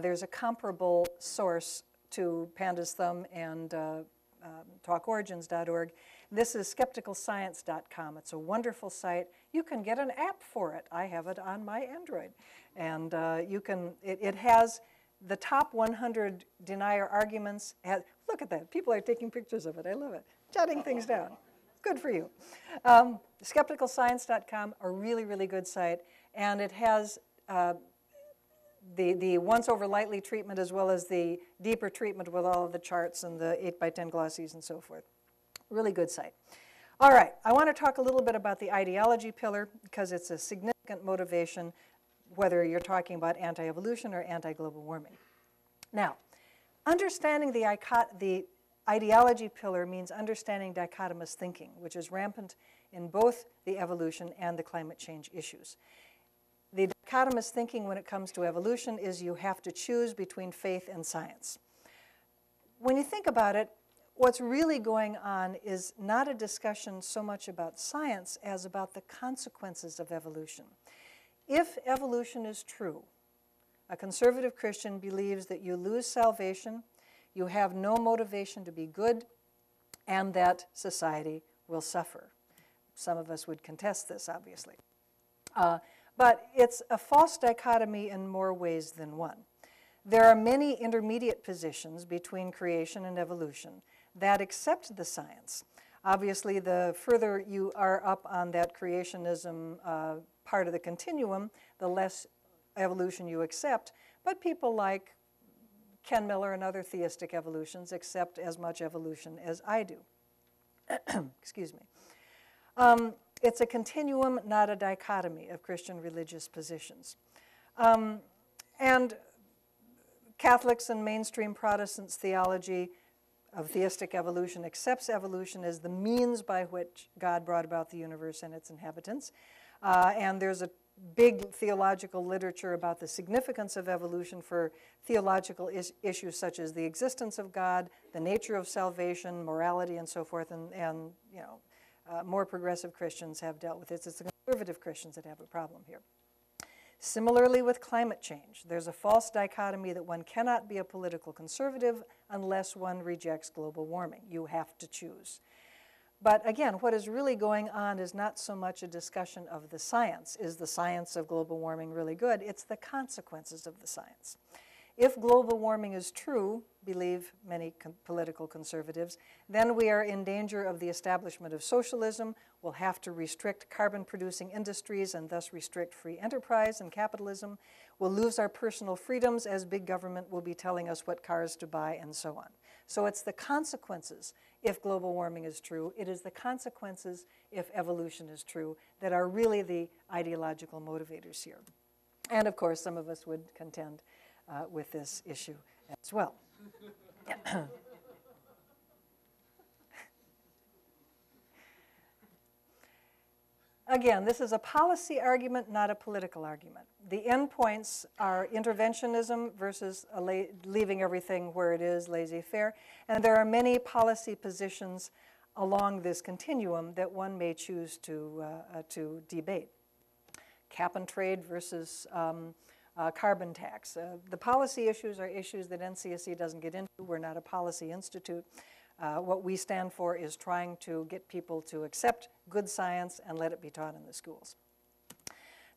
[SPEAKER 1] there's a comparable source to Panda's Thumb and talkorigins.org. This is skepticalscience.com. It's a wonderful site. You can get an app for it. I have it on my Android. And it has the top 100 denier arguments. Look at that. People are taking pictures of it. I love it. Jotting things down. Good for you. Skepticalscience.com, a really, really good site. And it has the once over lightly treatment as well as the deeper treatment with all of the charts and the 8x10 glossies and so forth. Really good site. All right, I want to talk a little bit about the ideology pillar because it's a significant motivation whether you're talking about anti-evolution or anti-global warming. Now, understanding the ideology pillar means understanding dichotomous thinking, which is rampant in both the evolution and the climate change issues. The dichotomous thinking when it comes to evolution is you have to choose between faith and science. When you think about it, what's really going on is not a discussion so much about science as about the consequences of evolution. If evolution is true, a conservative Christian believes that you lose salvation, you have no motivation to be good, and that society will suffer. Some of us would contest this, obviously. But it's a false dichotomy in more ways than one. There are many intermediate positions between creation and evolution that accept the science. Obviously, the further you are up on that creationism part of the continuum, the less evolution you accept. But people like Ken Miller and other theistic evolutionists accept as much evolution as I do. Excuse me. It's a continuum, not a dichotomy of Christian religious positions. And Catholics and mainstream Protestants' theology of theistic evolution accepts evolution as the means by which God brought about the universe and its inhabitants. And there's a big theological literature about the significance of evolution for theological issues such as the existence of God, the nature of salvation, morality, and so forth. And you know, more progressive Christians have dealt with it. It's the conservative Christians that have a problem here. Similarly with climate change, there's a false dichotomy that one cannot be a political conservative unless one rejects global warming. You have to choose. But again, what is really going on is not so much a discussion of the science. Is the science of global warming really good? It's the consequences of the science. If global warming is true, believe many political conservatives, then we are in danger of the establishment of socialism. We'll have to restrict carbon-producing industries and thus restrict free enterprise and capitalism. We'll lose our personal freedoms as big government will be telling us what cars to buy and so on. So it's the consequences if global warming is true. It is the consequences if evolution is true that are really the ideological motivators here. And of course, some of us would contend with this issue as well. Again, this is a policy argument, not a political argument. The endpoints are interventionism versus leaving everything where it is, laissez-faire. And there are many policy positions along this continuum that one may choose to debate. Cap and trade versus carbon tax. The policy issues are issues that NCSE doesn't get into. We're not a policy institute. What we stand for is trying to get people to accept good science and let it be taught in the schools.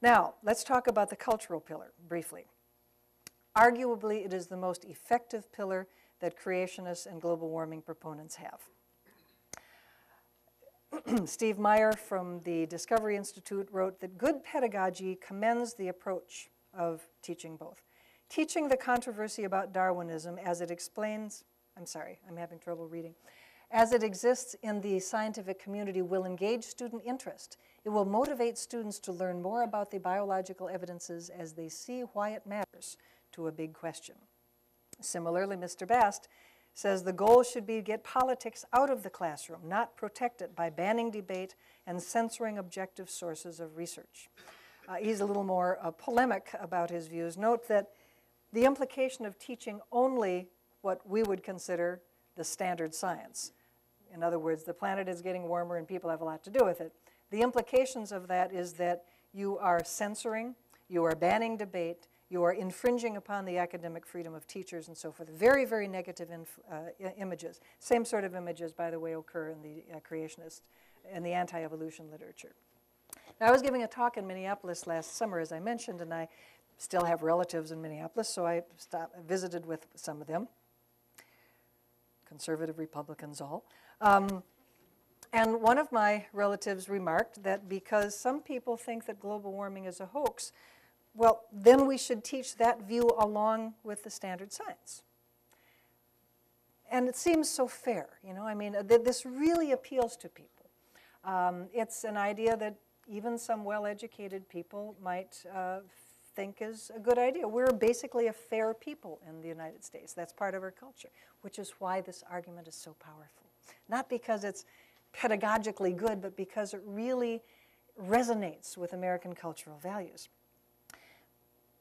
[SPEAKER 1] Now, let's talk about the cultural pillar briefly. Arguably, it is the most effective pillar that creationists and global warming proponents have. Steve Meyer from the Discovery Institute wrote that good pedagogy commends the approach of teaching both. Teaching the controversy about Darwinism as it explains, I'm sorry, I'm having trouble reading, as it exists in the scientific community will engage student interest. It will motivate students to learn more about the biological evidences as they see why it matters to a big question. Similarly, Mr. Bast says the goal should be to get politics out of the classroom, not protect it by banning debate and censoring objective sources of research. He's a little more polemic about his views. Note that the implication of teaching only what we would consider the standard science. In other words, the planet is getting warmer and people have a lot to do with it. The implications of that is that you are censoring, you are banning debate, you are infringing upon the academic freedom of teachers and so forth. Very, very negative images. Same sort of images, by the way, occur in the creationist and the anti-evolution literature. Now, I was giving a talk in Minneapolis last summer, as I mentioned, and I still have relatives in Minneapolis, so I visited with some of them. Conservative Republicans all. And one of my relatives remarked that because some people think that global warming is a hoax, well, then we should teach that view along with the standard science. And it seems so fair, you know, I mean, this really appeals to people. It's an idea that even some well-educated people might think is a good idea. We're basically a fair people in the United States. That's part of our culture, which is why this argument is so powerful. Not because it's pedagogically good, but because it really resonates with American cultural values.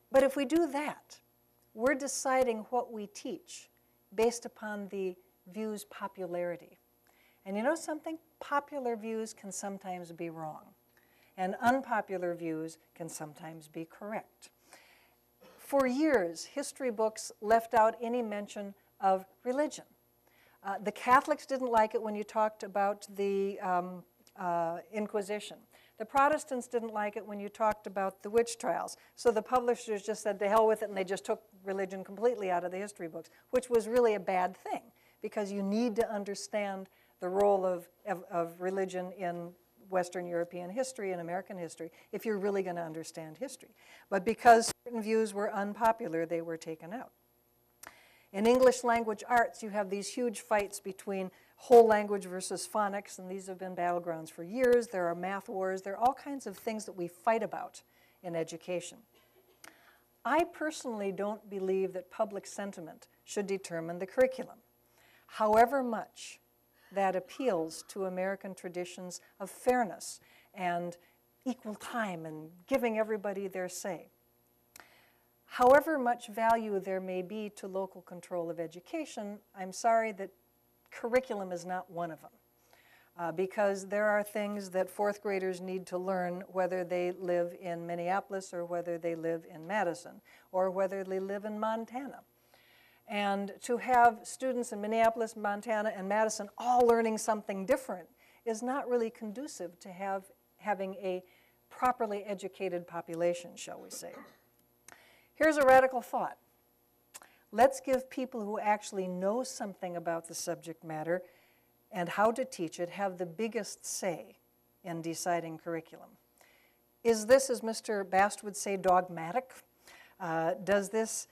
[SPEAKER 1] But if we do that, we're deciding what we teach based upon the view's popularity. And you know something? Popular views can sometimes be wrong, and unpopular views can sometimes be correct. For years, history books left out any mention of religion. The Catholics didn't like it when you talked about the Inquisition. The Protestants didn't like it when you talked about the witch trials. So the publishers just said, to hell with it, and they just took religion completely out of the history books, which was really a bad thing, because you need to understand the role of religion in Western European history and American history if you're really going to understand history. But because certain views were unpopular, they were taken out. In English language arts, you have these huge fights between whole language versus phonics, and these have been battlegrounds for years. There are math wars. There are all kinds of things that we fight about in education. I personally don't believe that public sentiment should determine the curriculum, however much that appeals to American traditions of fairness and equal time and giving everybody their say. However much value there may be to local control of education, I'm sorry that curriculum is not one of them. Because there are things that fourth graders need to learn whether they live in Minneapolis or whether they live in Madison or whether they live in Montana. And to have students in Minneapolis, Montana, and Madison all learning something different is not really conducive to having a properly educated population, shall we say. Here's a radical thought. Let's give people who actually know something about the subject matter and how to teach it have the biggest say in deciding curriculum. Is this, as Mr. Bast would say, dogmatic? Does this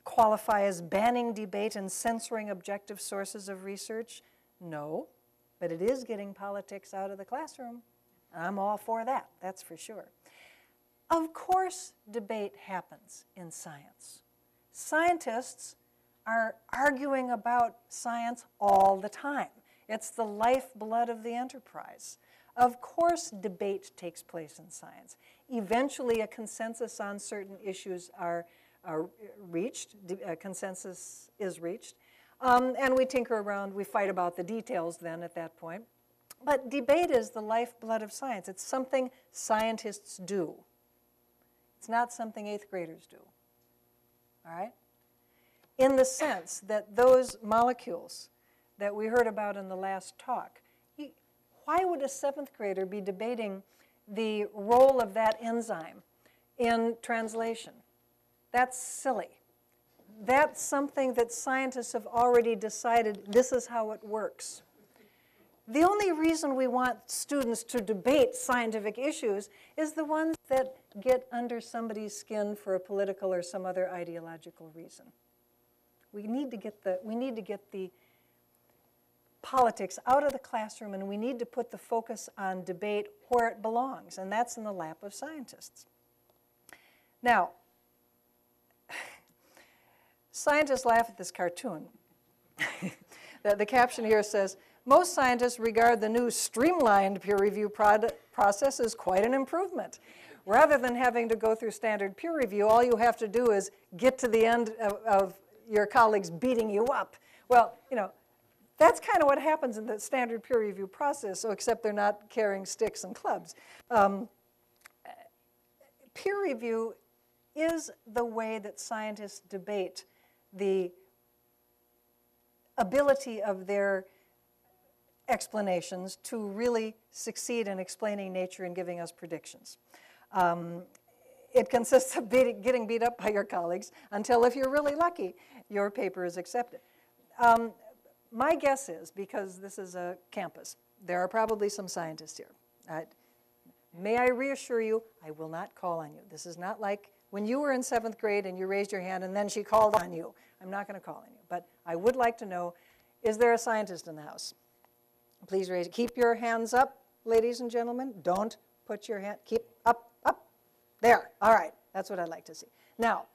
[SPEAKER 1] qualify as banning debate and censoring objective sources of research? No, but it is getting politics out of the classroom. I'm all for that, that's for sure. Of course, debate happens in science. Scientists are arguing about science all the time. It's the lifeblood of the enterprise. Of course, debate takes place in science. Eventually, a consensus on certain issues are reached. A consensus is reached. And we tinker around. We fight about the details then at that point. But debate is the lifeblood of science. It's something scientists do. It's not something 8th graders do. All right? In the sense that those molecules that we heard about in the last talk, why would a 7th grader be debating the role of that enzyme in translation? That's silly. That's something that scientists have already decided this is how it works. the only reason we want students to debate scientific issues is the ones that get under somebody's skin for a political or some other ideological reason. We need to get the politics out of the classroom, and we need to put the focus on debate where it belongs, and that's in the lap of scientists. Now, scientists laugh at this cartoon. The caption here says, most scientists regard the new streamlined peer review process as quite an improvement. Rather than having to go through standard peer review, all you have to do is get to the end of your colleagues beating you up. Well, you know, that's kind of what happens in the standard peer review process, so except they're not carrying sticks and clubs. Peer review is the way that scientists debate the ability of their explanations to really succeed in explaining nature and giving us predictions. It consists of getting beat up by your colleagues until, if you're really lucky, your paper is accepted. My guess is, because this is a campus, there are probably some scientists here. May I reassure you, I will not call on you. This is not like when you were in 7th grade and you raised your hand and then she called on you. I'm not going to call on you. But I would like to know, is there a scientist in the house? Please raise it. Keep your hands up, ladies and gentlemen. Don't put your hand, keep up. There, all right, that's what I'd like to see. Now,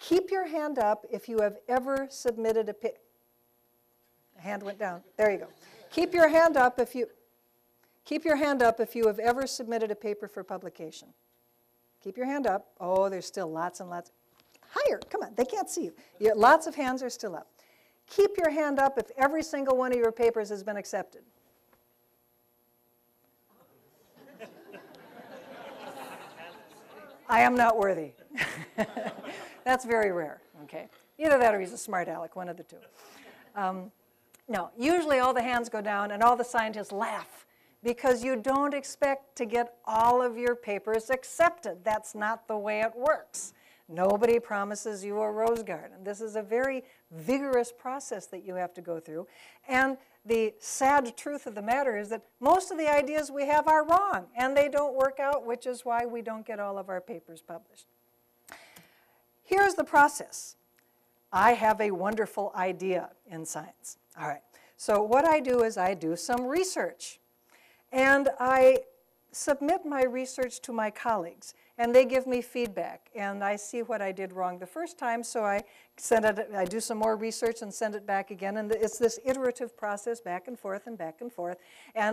[SPEAKER 1] keep your hand up if you have ever submitted a hand went down, there you go. Keep your hand up if you have ever submitted a paper for publication. Keep your hand up. Oh, there's still lots and lots. Higher, come on, they can't see you. Lots of hands are still up. Keep your hand up if every single one of your papers has been accepted. I am not worthy. That's very rare, okay? Either that or he's a smart aleck, one of the two. No, usually all the hands go down and all the scientists laugh because you don't expect to get all of your papers accepted. That's not the way it works. Nobody promises you a rose garden. This is a very vigorous process that you have to go through. And the sad truth of the matter is that most of the ideas we have are wrong, and they don't work out, which is why we don't get all of our papers published. Here's the process. I have a wonderful idea in science. All right, so what I do is I do some research, and I submit my research to my colleagues, and they give me feedback, and I see what I did wrong the first time, so I do some more research and send it back again, and it's this iterative process, back and forth, and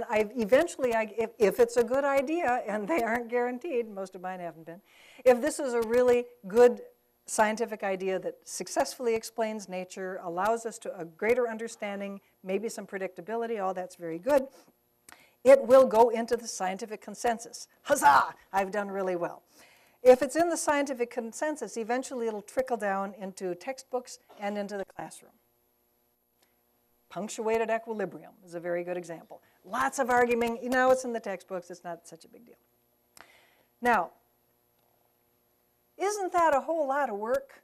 [SPEAKER 1] eventually, if it's a good idea, and they aren't guaranteed, most of mine haven't been, if this is a really good scientific idea that successfully explains nature, allows us to a greater understanding, maybe some predictability, all that's very good, it will go into the scientific consensus. Huzzah! I've done really well. If it's in the scientific consensus, eventually it'll trickle down into textbooks and into the classroom. Punctuated equilibrium is a very good example. Lots of arguing, it's in the textbooks, it's not such a big deal. Now, isn't that a whole lot of work?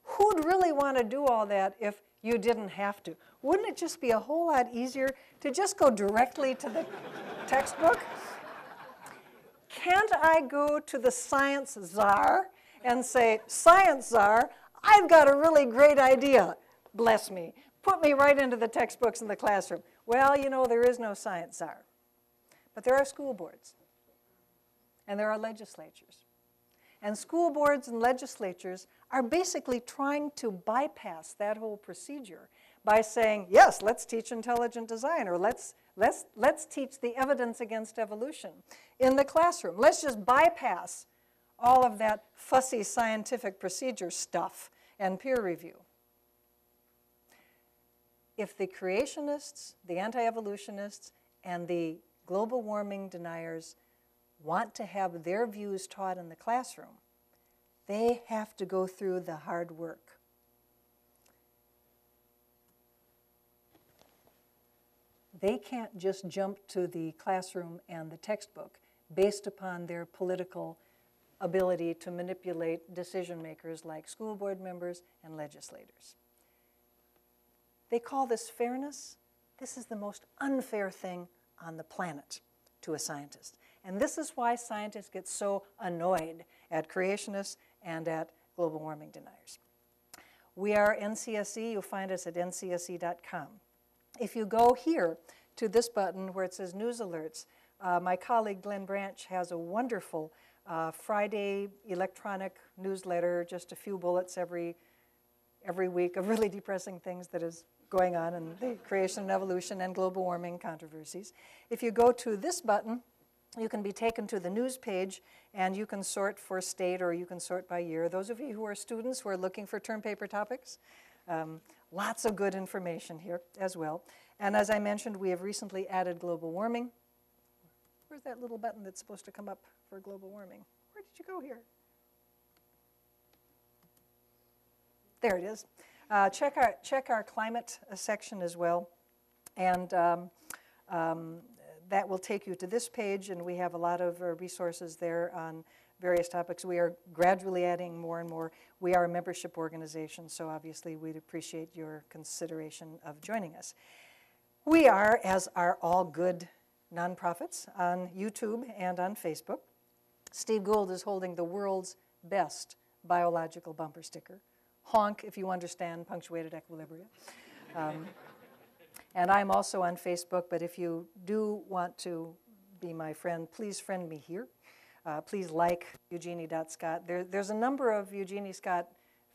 [SPEAKER 1] Who'd really want to do all that if you didn't have to? Wouldn't it just be a whole lot easier to just go directly to the textbook? Can't I go to the science czar and say, Science czar, I've got a really great idea. Bless me. Put me right into the textbooks in the classroom. Well, there is no science czar. But there are school boards. And there are legislatures. And school boards and legislatures are basically trying to bypass that whole procedure by saying, yes, let's teach intelligent design, or let's teach the evidence against evolution in the classroom. Let's just bypass all of that fussy scientific procedure stuff and peer review. If the creationists, the anti-evolutionists, and the global warming deniers want to have their views taught in the classroom, they have to go through the hard work. They can't just jump to the classroom and the textbook based upon their political ability to manipulate decision makers like school board members and legislators. They call this fairness. This is the most unfair thing on the planet to a scientist. And this is why scientists get so annoyed at creationists and at global warming deniers. We are NCSE. You'll find us at ncsc.com. If you go here to this button where it says News Alerts, my colleague Glenn Branch has a wonderful Friday electronic newsletter, just a few bullets every week of really depressing things that is going on in the creation and evolution and global warming controversies. If you go to this button, you can be taken to the news page, and you can sort for state or you can sort by year. Those of you who are students who are looking for term paper topics, lots of good information here as well. And as I mentioned, we have recently added global warming. Where's that little button that's supposed to come up for global warming? Where did you go here? There it is. Check our climate section as well. And that will take you to this page, and we have a lot of resources there on various topics. We are gradually adding more and more. We are a membership organization, so obviously we'd appreciate your consideration of joining us. We are, as are all good nonprofits, on YouTube and on Facebook. Steve Gould is holding the world's best biological bumper sticker. Honk, if you understand punctuated equilibria. And I'm also on Facebook, but if you do want to be my friend, please friend me here. Please like Eugenie.Scott. There's a number of Eugenie Scott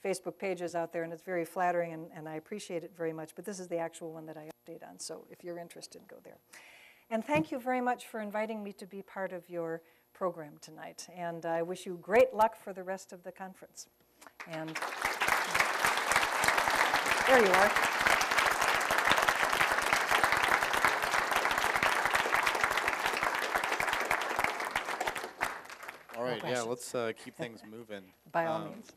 [SPEAKER 1] Facebook pages out there, and it's very flattering, and I appreciate it very much, but this is the actual one that I update on, so if you're interested, go there. And thank you very much for inviting me to be part of your program tonight, and I wish you great luck for the rest of the conference. And there you are.
[SPEAKER 2] All right, yeah, let's keep things moving.
[SPEAKER 1] By all means.